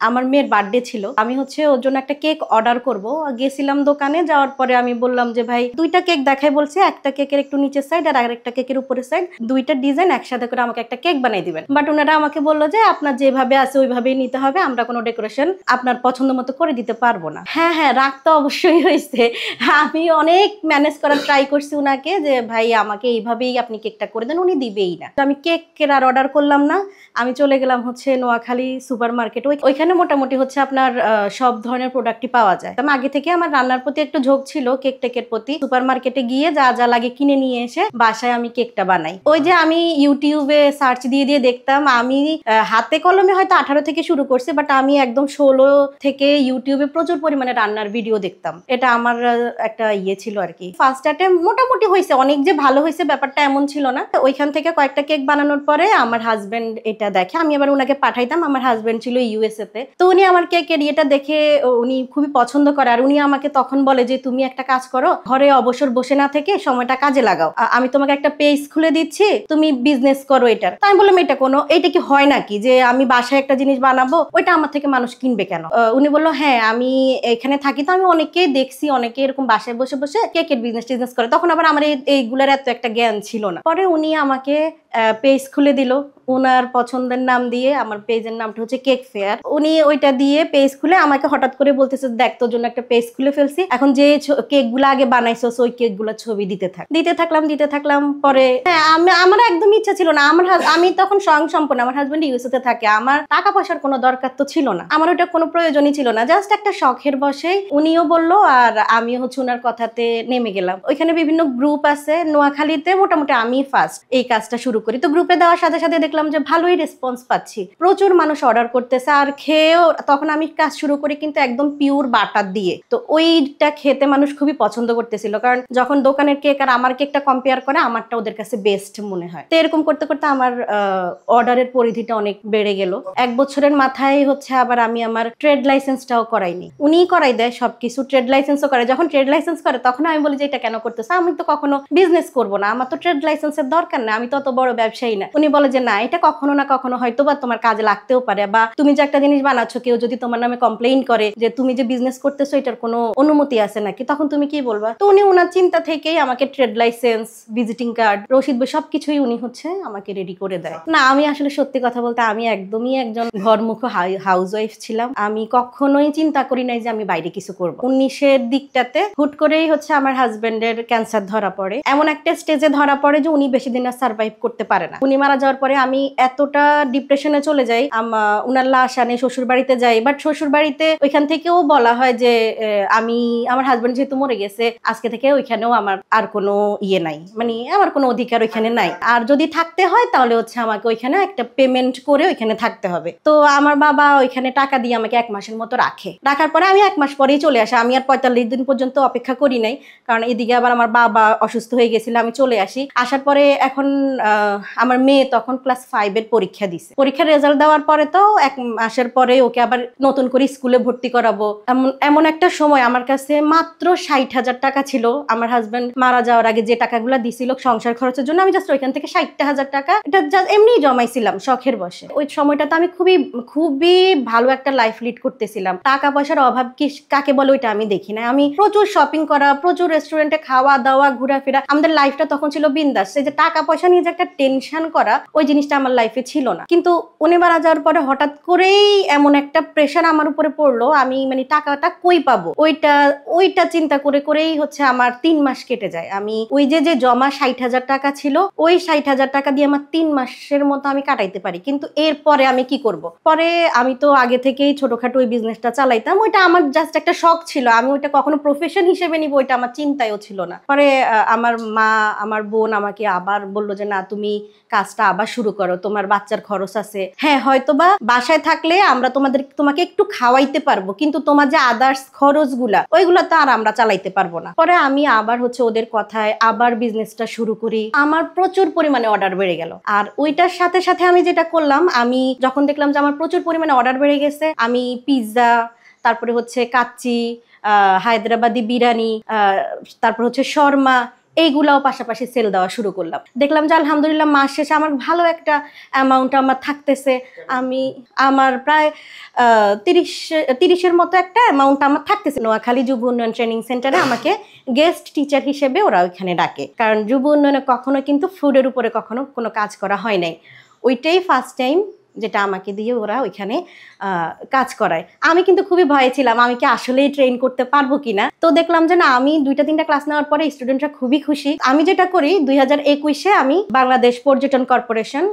আমার মেয়ের বার্থডে ছিল, আমি হচ্ছে ওর জন্য একটা কেক অর্ডার করব। গেছিলাম দোকানে, যাওয়ার পরে আমি বললাম যে ভাই দুইটা কেক দেখাই বলছে, একটা কেকের একটু নিচের সাইড আর আরেকটা কেকের উপরের সাইড, দুইটা ডিজাইন একসাথে করে আমাকে একটা কেক বানিয়ে দিবেন। বাট ওনারা আমাকে বললো যে আপনার যেভাবে আছে ওইভাবেই নিতে হবে, আমরা কোনো ডেকোরেশন আপনার পছন্দ মতো করে দিতে পারবো না। হ্যাঁ হ্যাঁ, রাগ তো অবশ্যই হয়েছে। আমি অনেক ম্যানেজ করার ট্রাই করছি উনাকে যে ভাই আমাকে এইভাবেই আপনি কেকটা করে দেন, উনি দিবেই না। আমি কেকের আর অর্ডার করলাম না, আমি চলে গেলাম হচ্ছে নোয়াখালী সুপার মার্কেট। ওইখানে মোটামুটি হচ্ছে আপনার সব ধরনের প্রোডাক্টই পাওয়া যায়। আমি আগে থেকে আমার রান্নার প্রতি একটু ঝোঁক ছিল, কেক টেকের প্রতি। সুপার মার্কেটে গিয়ে যা যা লাগে কিনে নিয়ে এসে বাসায় আমি কেকটা বানাই। ওই যে আমি ইউটিউবে সার্চ দিয়ে দিয়ে দেখতাম, আমি হাতে কলমে হয়তো 18 থেকে শুরু করছি, বাট আমি একদম 16 থেকে ইউটিউবে প্রচুর পরিমাণে রান্নার ভিডিও দেখতাম। এটা আমার একটা ইয়ে ছিল আর কি। ফার্স্ট অ্যাটেম্প মোটামুটি হয়েছে, অনেক যে ভালো হয়েছে ব্যাপারটা এমন ছিল না। ওইখান থেকে কয়েকটা কেক বানানোর পরে আমার হাজবেন্ড এটা দেখে, আমি আবার উনাকে পাঠাইতাম। আমার হাজবেন্ড ছিল ইউএসএ তে, তো উনি আমার কেকের ইয়েটা দেখে উনি খুবই পছন্দ করে। আর উনি আমাকে তখন বলে যে তুমি একটা কাজ করো, ঘরে অবসর বসে না থেকে সময়টা কাজে লাগাও, আমি তোমাকে একটা পেজ খুলে দিচ্ছি, তুমি বিজনেস করো এটার। তাই আমি বললাম এটা কি হয় নাকি যে আমি বাসায় একটা জিনিস বানাবো, ওইটা আমার থেকে মানুষ কিনবে কেন? উনি বললো হ্যাঁ, আমি এখানে থাকি তো আমি অনেকেই দেখছি, অনেকে এরকম বাসায় বসে বসে কেকের বিজনেস করে। তখন আবার আমার এইগুলোর এত একটা জ্ঞান ছিল না। পরে উনি আমাকে পেজ খুলে দিল ওনার পছন্দের নাম দিয়ে। আমার পেজের নামটা হচ্ছে কেক ফেয়ার। উনি ওইটা দিয়ে পেজ খুলে আমাকে হঠাৎ করে বলতেছে দেখ তোর জন্য একটা পেজ খুলে ফেলছি, এখন যে কেক গুলো আগে বানাইছো ওই কেক গুলা ছবি দিতে থাকলাম। পরে হ্যাঁ, আমার একদম ইচ্ছা ছিল না। আমি তখন স্বয়ংসম্পূর্ণ, আমার হাজবেন্ড ইউএসএ তে থাকে, আমার টাকা পয়সার কোনো দরকার তো ছিল না, আমার ওইটা কোনো প্রয়োজনই ছিল না, জাস্ট একটা শখের বসে উনিও বললো আর আমিও হচ্ছে ওনার কথাতে নেমে গেলাম। ওইখানে বিভিন্ন গ্রুপ আছে নোয়াখালীতে, মোটামুটি আমি ফার্স্ট এই কাজটা শুরু করি। তো গ্রুপে দেওয়ার সাথে সাথে দেখলাম যে ভালোই রেসপন্স পাচ্ছি, প্রচুর মানুষ অর্ডার করতেছে আর খেয়েও। তখন আমি কাজ শুরু করি কিন্তু একদম পিওর বাটার দিয়ে, তো ওইটা খেতে মানুষ খুবই পছন্দ করতেছিল। কারণ যখন দোকানের কেক আর আমার কেকটা কম্পেয়ার করে আমারটা ওদের কাছে বেস্ট মনে হয়। তো এরকম করতে করতে আমার অর্ডারের পরিধিটা অনেক বেড়ে গেল। 1 বছরের মাথায় হচ্ছে আবার আমি আমার ট্রেড লাইসেন্সটাও করাইনি, উনিই করাই দেয় সবকিছু। ট্রেড লাইসেন্সও করে। যখন ট্রেড লাইসেন্স করে তখন আমি বলি যে এটা কেন করতেছে, আমি তো কখনো বিজনেস করবো না, আমার তো ট্রেড লাইসেন্সের দরকার না, আমি তো অত বড় ব্যবসায়ী না। উনি বলে যে না, এটা কখনো না কখনো হয়তো বা তোমার কাজে লাগতেও পারে, বা তুমি যে একটা জিনিস বানাচ্ছ কেউ যদি তোমার নামে কমপ্লেইন করে যে তুমি যে বিজনেস করতেছো এটার কোনো অনুমতি আছে নাকি, তখন তুমি কি বলবা? তো উনি ওনার চিন্তা থেকেই আমাকে ট্রেড লাইসেন্স, ভিজিটিং কার্ড, রসিদ বই সবকিছুই উনি হচ্ছে আমাকে রেডি করে দেয়। না, আমি আসলে সত্যি কথা বলতে আমি একদমই একজন ঘরমুখ হাউস ওয়াইফ ছিলাম। আমি কখনোই চিন্তা করি নাই যে আমি বাইরে কিছু করবো। 19-এর দিকটাতে হুট করেই হচ্ছে আমার হাজবেন্ডের ক্যান্সার ধরা পড়ে। এমন একটা স্টেজে ধরা পড়ে যে উনি বেশি দিন আর সার্ভাইভ করতে পারে না। উনি মারা যাওয়ার পরে আমি এতটা ডিপ্রেশনে চলে যাই, উনার লাশ আনে শ্বশুর বাড়িতে যাই। বাট শ্বশুর বাড়িতে ওইখান থেকেও বলা হয় যে আমার হাজবেন্ড যেহেতু মরে গেছে আজকে থেকে ওইখানেও আমার আর কোনো ইয়ে নাই, মানে আমার কোনো অধিকার ওইখানে নাই। আর যদি থাকতে হয় তাহলে হচ্ছে আমাকে ওইখানে একটা পেমেন্ট করে ওইখানে থাকতে হবে। তো আমার বাবা ওইখানে টাকা দিয়ে আমাকে 1 মাসের মতো রাখার পরে আমি 1 মাস পরেই চলে আসি। আমি আর 45 দিন পর্যন্ত অপেক্ষা করি নাই, কারণ এদিকে আবার আমার বাবা অসুস্থ হয়ে গেছিল। আমি চলে আসি। আসার পরে এখন আমার মেয়ে তখন ক্লাস 5 এর পরীক্ষা দিছে। পরীক্ষার রেজাল্ট দেওয়ার পরে তো 1 মাসের পরে ওকে আবার নতুন করে স্কুলে ভর্তি করাবো। এমন একটা সময় আমার কাছে মাত্র 60,000 টাকা ছিল। আমার হাজবেন্ড মারা যাওয়ার আগে যে টাকাগুলো দিছিল সংসার খরচের জন্য, আমি জাস্ট ওইখান থেকে 60,000 টাকা এটা জাস্ট এমনিই জমাইছিলাম শখের বসে। ওই সময়টাতে আমি খুবই ভালো একটা লাইফ লিড করতেছিলাম। টাকা পয়সার অভাব কি কাকে বলে ওইটা আমি দেখি না। আমি প্রচুর শপিং করা, প্রচুর রেস্টুরেন্টে খাওয়া দাওয়া, ঘোরাফেরা, আমাদের লাইফটা তখন ছিল বিন্দাস। সেই যে টাকা পয়সা নিয়ে যে একটা টেনশন করা, ওই জিনিসটা আমার লাইফে ছিল না। কিন্তু উনি মারা যাওয়ার পরে হঠাৎ করেই এমন একটা প্রেশার আমার উপরে পড়লো, আমি মানে টাকাটা কই পাবো ওইটা চিন্তা করেই হচ্ছে আমার 3 মাস কেটে যায়। আমি ওই যে জমা 60,000 টাকা ছিল, ওই 60,000 টাকা দিয়ে আমার 3 মাসের মতো আমি কাটাইতে পারি। কিন্তু এরপরে আমি কি করব? পরে আমি তো আগে থেকেই ছোটখাটো ওই বিজনেসটা চালাইতাম, ওইটা আমার জাস্ট একটা শখ ছিল, আমি ওইটা কখনো প্রফেশন হিসেবে নিব ওইটা আমার চিন্তায়ও ছিল না। পরে আমার মা, আমার বোন আমাকে আবার বললো যে না, তুমি কাজটা আবার শুরু করো, তোমার বাচ্চার খরচ আছে। হ্যাঁ, হয়তোবা বাসায় থাকলে আমরা তোমাকে একটু খাওয়াইতে পারবো, কিন্তু তোমার যে আদার্স খরচগুলা ওইগুলা তো আর আমরা চালাইতে পারবো না। পরে আমি আবার হচ্ছে ওদের কথায় আবার বিজনেসটা শুরু করি। আমার প্রচুর পরিমাণে অর্ডার বেড়ে গেল। আর ওইটার সাথে সাথে আমি যেটা করলাম, আমি যখন দেখলাম যে আমার প্রচুর পরিমাণে অর্ডার বেড়ে গেছে, আমি পিৎজা, তারপরে হচ্ছে কাচ্চি, হায়দ্রাবাদি বিরিয়ানি, তারপর হচ্ছে শর্মা, এইগুলাও পাশাপাশি সেল দেওয়া শুরু করলাম। দেখলাম যে আলহামদুলিল্লাহ মাস শেষে আমার ভালো একটা অ্যামাউন্ট আমার থাকতেছে। আমি আমার প্রায় 30-এর মতো একটা অ্যামাউন্ট আমার থাকতেছে। নোয়াখালী যুব উন্নয়ন ট্রেনিং সেন্টারে আমাকে গেস্ট টিচার হিসেবে ওরা ওইখানে ডাকে, কারণ যুব উন্নয়নে কখনো কিন্তু ফুডের উপরে কখনো কোনো কাজ করা হয় নাই। ওইটাই ফার্স্ট টাইম যেটা আমাকে দিয়ে ওরা ওইখানে কাজ করায়। আমি কিন্তু খুবই ভয়ে ছিলাম, আমি কি আসলেই ট্রেন করতে পারবো কিনা। তো দেখলাম যে না, আমি 2-3টা ক্লাস নেওয়ার পরে স্টুডেন্টরা খুবই খুশি। আমি যেটা করি 2021-এ আমি বাংলাদেশ পর্যটন কর্পোরেশন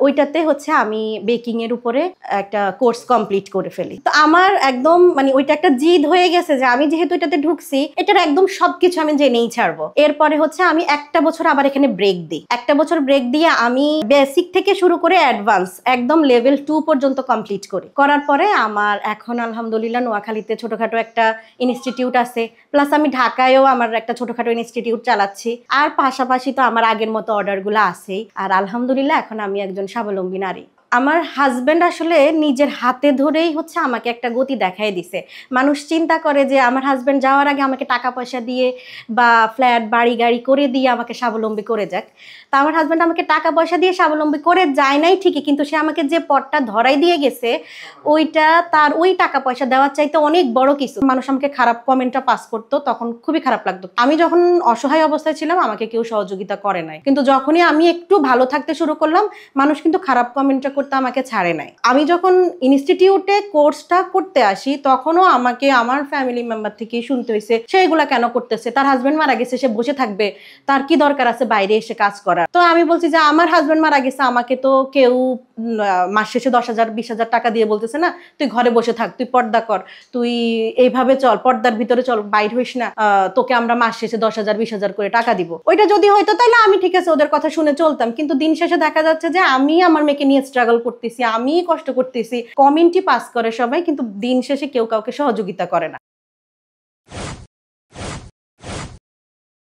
ওইটাতে হচ্ছে আমি বেকিং এর উপরে একটা কোর্স কমপ্লিট করে ফেলি। তো আমার একদম মানে ওইটা একটা জিদ হয়ে গেছে যে আমি যেহেতু এটাতে ঢুকছি, এটার একদম সবকিছু আমি জেনেই ছাড়বো। এরপরে হচ্ছে আমি একটা বছর আবার এখানে ব্রেক দিই। একটা বছর ব্রেক দিয়ে আমি বেসিক থেকে শুরু করে অ্যাডভান্স একদম লেভেল 2 পর্যন্ত কমপ্লিট করি। করার পরে আমার এখন আলহামদুলিল্লাহ নোয়াখালীতে ছোটখাটো একটা ইনস্টিটিউট আছে, প্লাস আমি ঢাকায়ও আমার একটা ছোটখাটো ইনস্টিটিউট চালাচ্ছি। আর পাশাপাশি তো আমার আগের মতো অর্ডারগুলো আছেই। আর আলহামদুলিল্লাহ এখন আমি একজন স্বাবলম্বী নারী। আমার হাজব্যান্ড আসলে নিজের হাতে ধরেই হচ্ছে আমাকে একটা গতি দেখাই দিছে। মানুষ চিন্তা করে যে আমার হাজব্যান্ড যাওয়ার আগে আমাকে টাকা পয়সা দিয়ে বা ফ্ল্যাট বাড়ি গাড়ি করে দিয়ে আমাকে স্বাবলম্বী করে যাক। তা আমার হাজব্যান্ড আমাকে টাকা পয়সা দিয়ে স্বাবলম্বী করে যায় নাই ঠিকই, কিন্তু সে আমাকে যে পথটা ধরাই দিয়ে গেছে ওইটা তার ওই টাকা পয়সা দেওয়ার চাইতে অনেক বড় কিছু। মানুষ আমাকে খারাপ কমেন্টটা পাস করতো, তখন খুবই খারাপ লাগতো। আমি যখন অসহায় অবস্থায় ছিলাম আমাকে কেউ সহযোগিতা করে নাই, কিন্তু যখনই আমি একটু ভালো থাকতে শুরু করলাম মানুষ কিন্তু খারাপ কমেন্টটা করতে আমাকে ছাড়ে নাই। আমি যখন ইনস্টিটিউটে কোর্সটা করতে আসি তখনও আমাকে আমার ফ্যামিলি মেম্বার থেকে শুনতে হয়েছে সে এগুলা কেন করতেছে, তার হাজবেন্ড মারা গেছে, সে বসে থাকবে, তার কি দরকার আছে বাইরে এসে কাজ করার। তো আমি বলছি যে আমার হাজবেন্ড মারা গেছে, আমাকে তো কেউ মাস শেষে 10,000-20,000 টাকা দিয়ে বলতেছে না তুই ঘরে বসে থাক, তুই পর্দা কর, তুই এইভাবে চল, পর্দার ভিতরে চল, বাইর হইস না, তোকে আমরা মাস শেষে 10,000-20,000 করে টাকা দিব। ওইটা যদি হয়তো তাহলে আমি ঠিক আছে ওদের কথা শুনে চলতাম, কিন্তু দিন শেষে দেখা যাচ্ছে যে আমি আমার মেয়েকে নিয়ে স্ট্রাগল করতেছি, আমি কষ্ট করতেছি, কমেন্টই পাস করে সবাই, কিন্তু দিন শেষে কেউ কাউকে সহযোগিতা করে না।